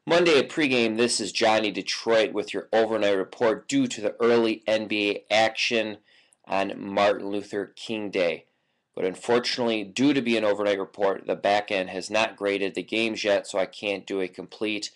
Monday at pregame, this is Johnny Detroit with your overnight report due to the early NBA action on Martin Luther King Day. But unfortunately, due to being an overnight report, the back end has not graded the games yet, so I can't do a complete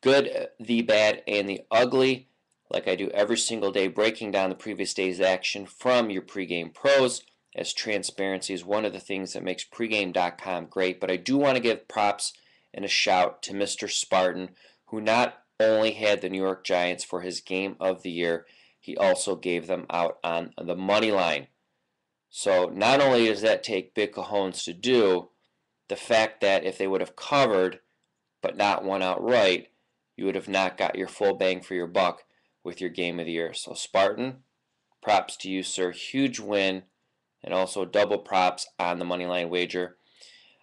good, the bad, and the ugly like I do every single day, breaking down the previous day's action from your pregame pros, as transparency is one of the things that makes pregame.com great. But I do want to give props and a shout to Mr. Spartan, who not only had the New York Giants for his game of the year, he also gave them out on the money line. So not only does that take big cojones to do, the fact that if they would have covered but not won outright, you would have not got your full bang for your buck with your game of the year. So Spartan, props to you, sir. Huge win, and also double props on the money line wager.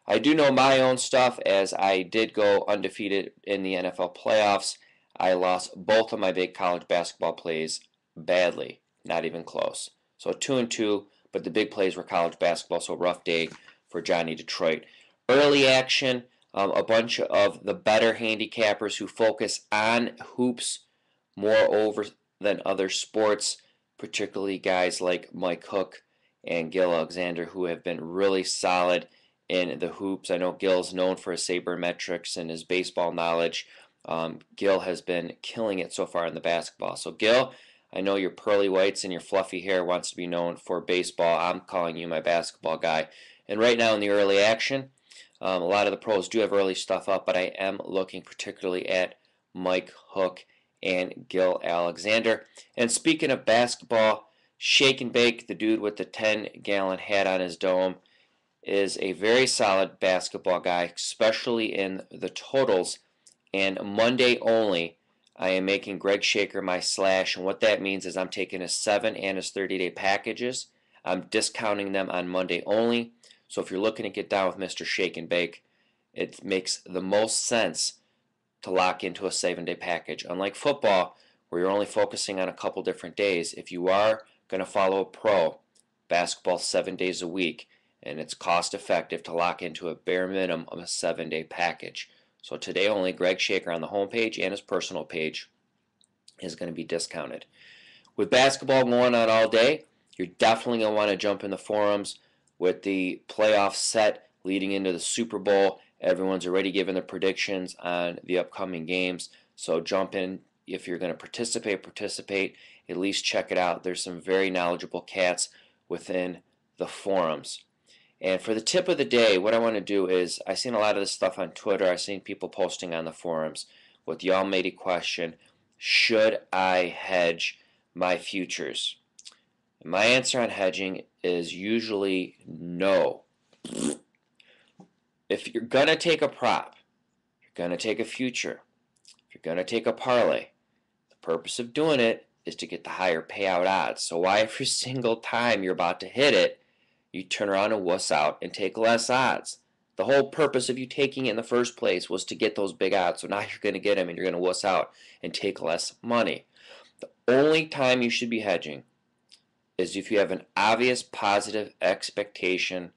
I do know my own stuff, as I did go undefeated in the NFL playoffs. I lost both of my big college basketball plays badly, not even close. So 2-2, but the big plays were college basketball, so rough day for Johnny Detroit. Early action, a bunch of the better handicappers who focus on hoops more over than other sports, particularly guys like Mike Hook and Gil Alexander, who have been really solid in the hoops. I know Gil's known for his sabermetrics and his baseball knowledge. Gil has been killing it so far in the basketball. So Gil, I know your pearly whites and your fluffy hair wants to be known for baseball. I'm calling you my basketball guy. And right now in the early action, a lot of the pros do have early stuff up, but I am looking particularly at Mike Hook and Gil Alexander. And speaking of basketball, Shake and Bake, the dude with the 10-gallon hat on his dome, is a very solid basketball guy, especially in the totals. And Monday only, I am making Greg Shaker my slash. And what that means is I'm taking his 7 and his 30-day packages. I'm discounting them on Monday only. So if you're looking to get down with Mr. Shake and Bake, it makes the most sense to lock into a 7-day package. Unlike football, where you're only focusing on a couple different days, if you are going to follow a pro, basketball 7 days a week, and it's cost effective to lock into a bare minimum of a 7-day package. So today only, Greg Shaker on the homepage and his personal page is going to be discounted. With basketball going on all day, you're definitely going to want to jump in the forums with the playoff set leading into the Super Bowl. Everyone's already given their predictions on the upcoming games, so jump in. If you're going to participate, at least check it out. There's some very knowledgeable cats within the forums. And for the tip of the day, what I want to do is, I've seen a lot of this stuff on Twitter. I've seen people posting on the forums with the almighty question, should I hedge my futures? And my answer on hedging is usually no. If you're going to take a prop, you're going to take a future, if you're going to take a parlay, the purpose of doing it is to get the higher payout odds. So why every single time you're about to hit it, you turn around and wuss out and take less odds? The whole purpose of you taking it in the first place was to get those big odds. So now you're going to get them and you're going to wuss out and take less money. The only time you should be hedging is if you have an obvious positive expectation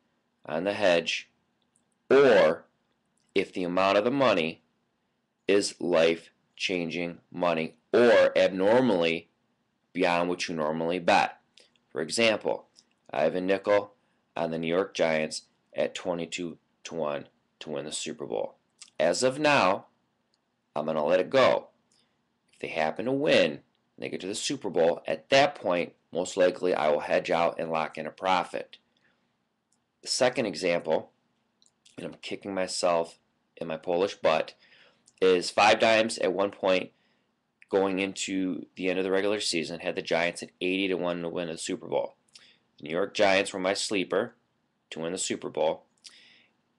on the hedge, or if the amount of the money is life-changing money or abnormally beyond what you normally bet. For example, I have a nickel on the New York Giants at 22-1 to win the Super Bowl. As of now, I'm going to let it go. If they happen to win and they get to the Super Bowl, at that point, most likely I will hedge out and lock in a profit. The second example, and I'm kicking myself in my Polish butt, is 5 dimes at one point going into the end of the regular season had the Giants at 80-1 to win the Super Bowl. The New York Giants were my sleeper to win the Super Bowl,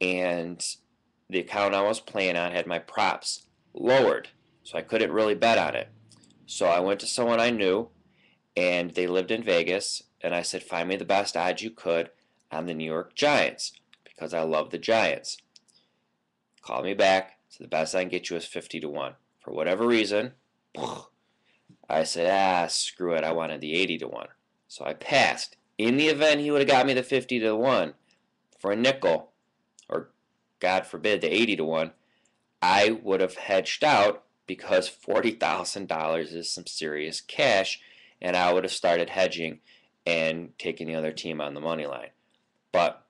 and the account I was playing on had my props lowered, so I couldn't really bet on it. So I went to someone I knew, and they lived in Vegas, and I said, find me the best odds you could on the New York Giants, because I love the Giants. Called me back, so the best I can get you is 50-1. For whatever reason, I said, screw it, I wanted the 80-1. So I passed. In the event he would have got me the 50-1 for a nickel, or God forbid the 80-1, I would have hedged out because $40,000 is some serious cash, and I would have started hedging and taking the other team on the money line. But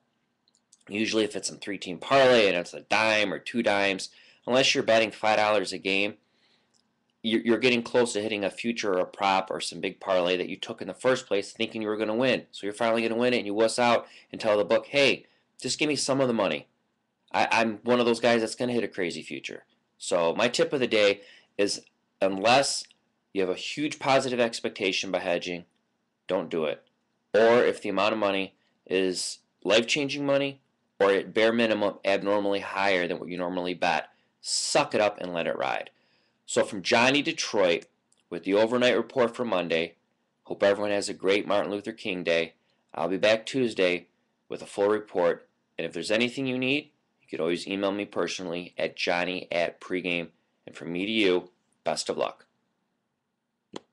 usually if it's a 3-team parlay and it's a dime or 2 dimes, unless you're betting $5 a game, you're getting close to hitting a future or a prop or some big parlay that you took in the first place thinking you were going to win. So you're finally going to win it and you wuss out and tell the book, hey, just give me some of the money. I'm one of those guys that's going to hit a crazy future. So my tip of the day is, unless you have a huge positive expectation by hedging, don't do it. Or if the amount of money is life-changing money or at bare minimum abnormally higher than what you normally bet, suck it up and let it ride. So from Johnny Detroit with the overnight report for Monday, hope everyone has a great Martin Luther King Day. I'll be back Tuesday with a full report. And if there's anything you need, you could always email me personally at johnny@pregame. And from me to you, best of luck.